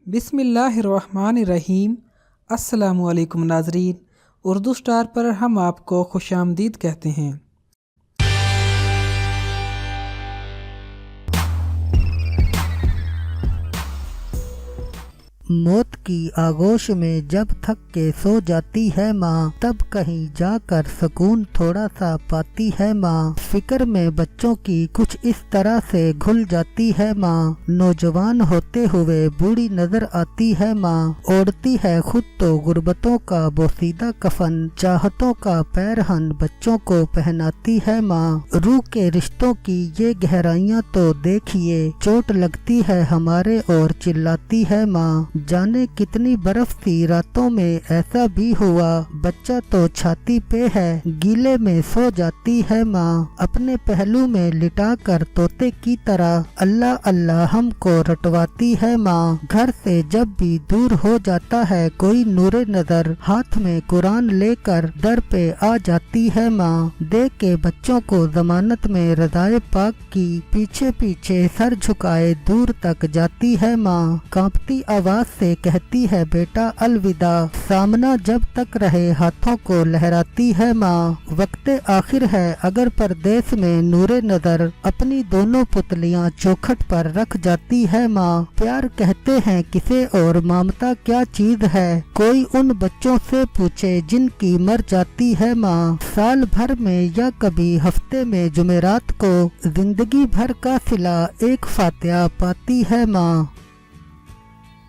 بسم اللہ الرحمن الرحیم۔ السلام علیکم ناظرین، اردو سٹار پر ہم آپ کو خوش آمدید کہتے ہیں۔ موت کی آغوش میں جب تھک کے سو جاتی ہے ماں، تب کہیں جا کر سکون تھوڑا سا پاتی ہے ماں۔ فکر میں بچوں کی کچھ اس طرح سے گھل جاتی ہے ماں، نوجوان ہوتے ہوئے بوڑھی نظر آتی ہے ماں۔ اوڑھتی ہے خود تو غربتوں کا بوسیدہ کفن، چاہتوں کا پیرہن بچوں کو پہناتی ہے ماں۔ روح کے رشتوں کی یہ گہرائیاں تو دیکھیے، چوٹ لگتی ہے ہمارے اور چلاتی ہے ماں۔ جانے کتنی برف سی راتوں میں ایسا بھی ہوا، بچہ تو چھاتی پہ ہے گیلے میں سو جاتی ہے ماں۔ اپنے پہلو میں لٹا کر طوطے کی طرح اللہ اللہ ہم کو رٹواتی ہے ماں۔ گھر سے جب بھی دور ہو جاتا ہے کوئی نور نظر، ہاتھ میں قرآن لے کر در پہ آ جاتی ہے ماں۔ دیکھ کے بچوں کو ضمانت میں رضائے پاک کی، پیچھے پیچھے سر جھکائے دور تک جاتی ہے ماں۔ کانپتی آواز سے کہتی ہے بیٹا الوداع، سامنا جب تک رہے ہاتھوں کو لہراتی ہے ماں۔ وقت آخر ہے اگر پردیس میں نور نظر، اپنی دونوں پتلیاں چوکھٹ پر رکھ جاتی ہے ماں۔ پیار کہتے ہیں کسے اور ممتا کیا چیز ہے، کوئی ان بچوں سے پوچھے جن کی مر جاتی ہے ماں۔ سال بھر میں یا کبھی ہفتے میں جمعرات کو، زندگی بھر کا صلہ ایک فاتحہ پاتی ہے ماں۔